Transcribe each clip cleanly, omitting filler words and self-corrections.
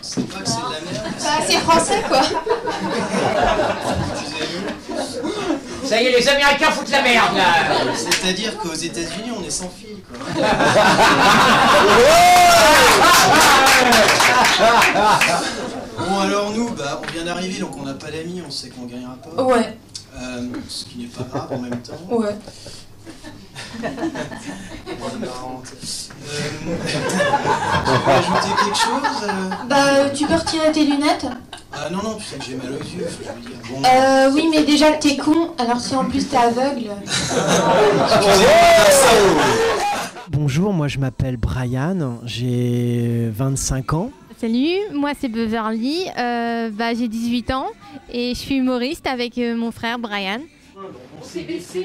C'est pas que c'est de la merde. Bah, c'est français, quoi. Ça y est, les Américains foutent la merde, là. C'est-à-dire qu'aux États-Unis, on est sans fil, quoi. Bon, alors nous, bah, on vient d'arriver, donc on n'a pas d'amis, on sait qu'on gagnera pas. Ouais. Ce qui n'est pas grave en même temps. Ouais. Tu veux ajouter quelque chose Bah, tu peux retirer tes lunettes? Ah non, non, tu sais que j'ai mal aux yeux, je veux dire. Bon. Oui, mais déjà, t'es con, alors si en plus t'es aveugle... Bonjour, moi je m'appelle Brian, j'ai 25 ans. Salut, moi c'est Beverly, j'ai 18 ans et je suis humoriste avec mon frère Brian.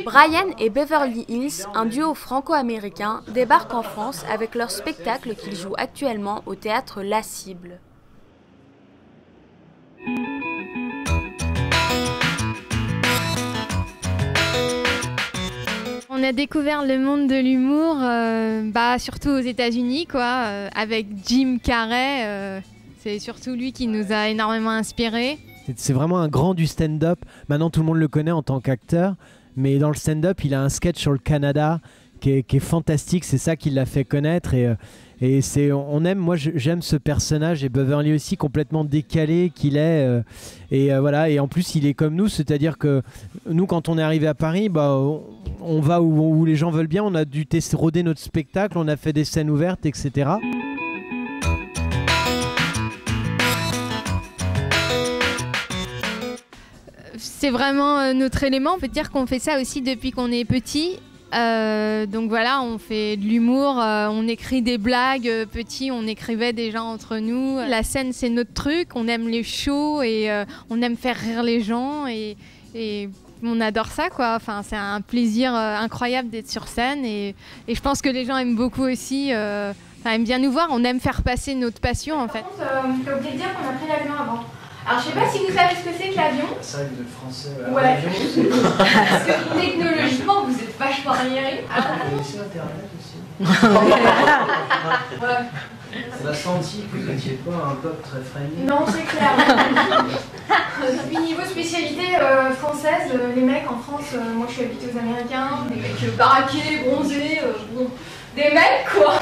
Brian et Beverly Hills, un duo franco-américain, débarquent en France avec leur spectacle qu'ils jouent actuellement au théâtre La Cible. On a découvert le monde de l'humour, surtout aux États-Unis, quoi, avec Jim Carrey. C'est surtout lui qui nous a énormément inspirés. C'est vraiment un grand du stand-up. Maintenant, tout le monde le connaît en tant qu'acteur. Mais dans le stand-up, il a un sketch sur le Canada qui est fantastique. C'est ça qui l'a fait connaître. Et on aime, moi j'aime ce personnage, et Beverly aussi, complètement décalé qu'il est. Voilà. Et en plus, il est comme nous. C'est-à-dire que nous, quand on est arrivé à Paris, on va où les gens veulent bien. On a dû roder notre spectacle. On a fait des scènes ouvertes, etc. C'est vraiment notre élément. On peut dire qu'on fait ça aussi depuis qu'on est petit. Donc voilà, on fait de l'humour, on écrit des blagues. Petit, on écrivait déjà entre nous. La scène, c'est notre truc. On aime les shows et on aime faire rire les gens et on adore ça, quoi. Enfin, c'est un plaisir incroyable d'être sur scène et je pense que les gens aiment beaucoup aussi. Aiment bien nous voir. On aime faire passer notre passion, en fait. Par contre, j'ai oublié de dire qu'on a pris l'avion avant. Alors, je sais pas si vous savez ce que c'est que l'avion. C'est vrai que vous êtes français. Ouais. Parce que technologiquement, vous êtes vachement arriérés. Vous connaissez Internet aussi. Ouais. On a senti que vous n'étiez pas un peuple très friendly. Non, c'est clair. Puis niveau spécialité française, les mecs en France, moi je suis habituée aux Américains, des mecs baraqués, bronzés, bon, des mecs quoi.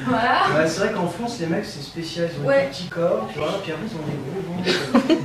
Voilà. Ouais, c'est vrai qu'en France, les mecs c'est spécial, ils ont des petits corps, tu vois, puis après ils ont des gros ventres.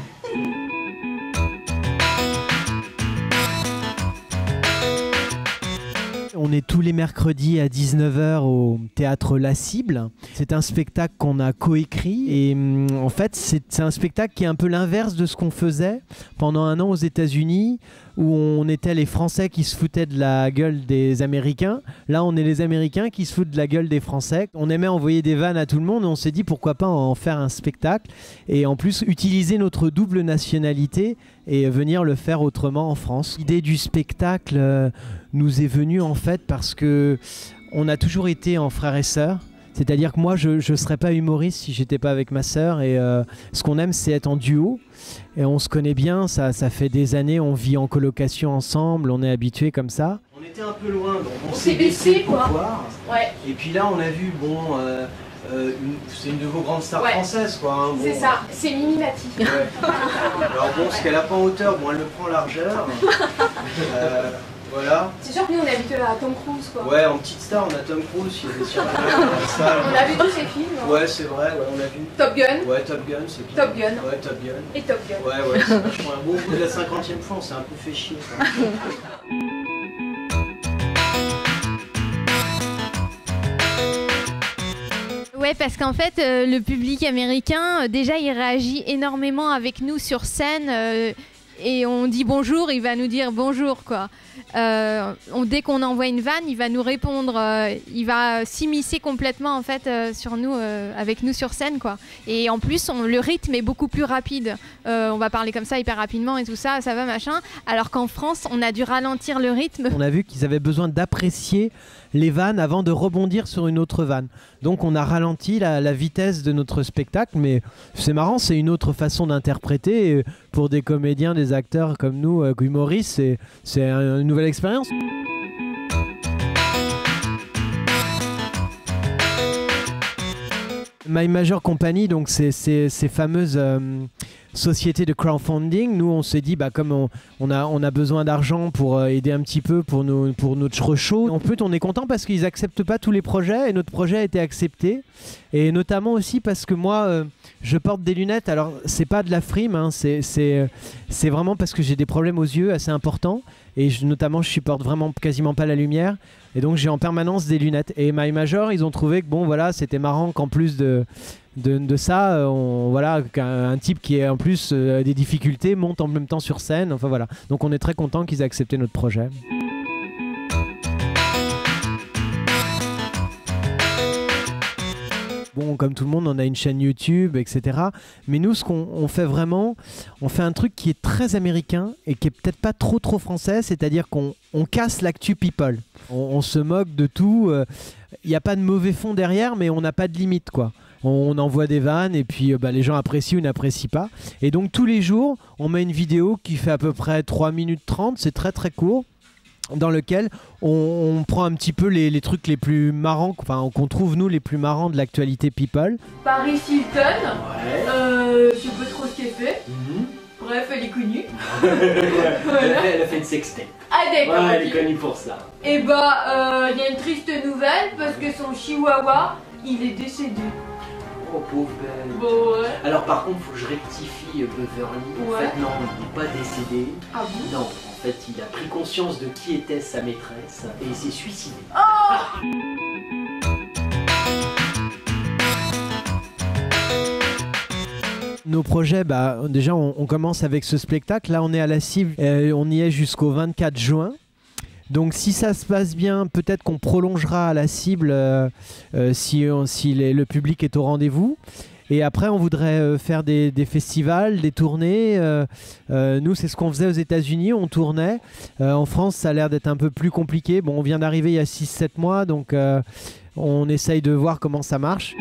On est tous les mercredis à 19h au théâtre La Cible. C'est un spectacle qu'on a coécrit et en fait c'est un spectacle qui est un peu l'inverse de ce qu'on faisait pendant un an aux États-Unis où on était les Français qui se foutaient de la gueule des Américains. Là on est les Américains qui se foutent de la gueule des Français. On aimait envoyer des vannes à tout le monde et on s'est dit pourquoi pas en faire un spectacle et en plus utiliser notre double nationalité et venir le faire autrement en France. L'idée du spectacle nous est venue en fait parce que on a toujours été en frères et sœurs. C'est-à-dire que moi, je ne serais pas humoriste si j'étais pas avec ma sœur. Et ce qu'on aime, c'est être en duo. Et on se connaît bien, ça fait des années, on vit en colocation ensemble, on est habitués comme ça. On était un peu loin, donc on s'est baissé pour quoi. Voir. Ouais. Et puis là, on a vu, c'est une de vos grandes stars françaises, quoi. Hein, c'est ça, c'est Mimi Mati. Ouais. Alors bon, ce qu'elle n'a pas en hauteur, bon, elle le prend en largeur. Voilà. C'est sûr que nous on est habitués à Tom Cruise quoi. Ouais, en petite star on a Tom Cruise qui est sur la salle. On a vu tous ses films. Hein. Ouais, c'est vrai, ouais, on a vu. Top Gun. Ouais, Top Gun, c'est bien. Top Gun. Ouais, Top Gun. Et Top Gun. Ouais, c'est vachement un bon coup de la 50e fois, on s'est un peu fait chier. Ouais, parce qu'en fait, le public américain, déjà, il réagit énormément avec nous sur scène. Et on dit bonjour, il va nous dire bonjour quoi. Dès qu'on envoie une vanne, il va nous répondre, il va s'immiscer complètement en fait sur nous, avec nous sur scène quoi. Et en plus, le rythme est beaucoup plus rapide. On va parler comme ça hyper rapidement et tout ça, ça va machin. Alors qu'en France, on a dû ralentir le rythme. On a vu qu'ils avaient besoin d'apprécier les vannes avant de rebondir sur une autre vanne. Donc on a ralenti la vitesse de notre spectacle, mais c'est marrant, c'est une autre façon d'interpréter. Et pour des comédiens, des acteurs comme nous, humoristes, c'est une nouvelle expérience. My Major Company, donc c'est ces fameuses sociétés de crowdfunding. Nous, on s'est dit, comme on a besoin d'argent pour aider un petit peu pour notre show. En plus, on est content parce qu'ils acceptent pas tous les projets et notre projet a été accepté. Et notamment aussi parce que moi, je porte des lunettes. Alors, c'est pas de la frime, hein, c'est vraiment parce que j'ai des problèmes aux yeux assez importants. Et notamment, je supporte vraiment quasiment pas la lumière. Et donc, j'ai en permanence des lunettes. Et My Major, ils ont trouvé que bon, voilà, c'était marrant qu'en plus de ça, qu'un type qui est en plus des difficultés monte en même temps sur scène. Enfin voilà. Donc, on est très content qu'ils aient accepté notre projet. Bon, comme tout le monde, on a une chaîne YouTube, etc. Mais nous, ce qu'on fait vraiment, on fait un truc qui est très américain et qui est peut-être pas trop français, c'est-à-dire qu'on casse l'actu people. On se moque de tout. Il n'y a pas de mauvais fond derrière, mais on n'a pas de limite, quoi. On envoie des vannes et puis les gens apprécient ou n'apprécient pas. Et donc tous les jours, on met une vidéo qui fait à peu près 3 minutes 30, c'est très très court, dans lequel on prend un petit peu les trucs les plus marrants, enfin qu'on trouve nous les plus marrants de l'actualité people. Paris Hilton, je sais pas trop ce qu'elle fait. Bref, elle est connue. Elle a fait une sextape. Ah d'accord. Ouais, elle est connue pour ça. Et il y a une triste nouvelle parce que son chihuahua, il est décédé. Oh pauvre belle. Bon ouais. Alors par contre, faut que je rectifie Beverly. En fait, non, il n'est pas décédé. Ah bon? Non, en fait, il a pris conscience de qui était sa maîtresse et il s'est suicidé. Oh. Nos projets, déjà on commence avec ce spectacle. Là on est à la cible, on y est jusqu'au 24 juin. Donc si ça se passe bien, peut-être qu'on prolongera à la cible si le public est au rendez-vous. Et après on voudrait faire des festivals, des tournées. Nous c'est ce qu'on faisait aux États-Unis, on tournait. En France ça a l'air d'être un peu plus compliqué. Bon, on vient d'arriver il y a 6-7 mois, donc on essaye de voir comment ça marche.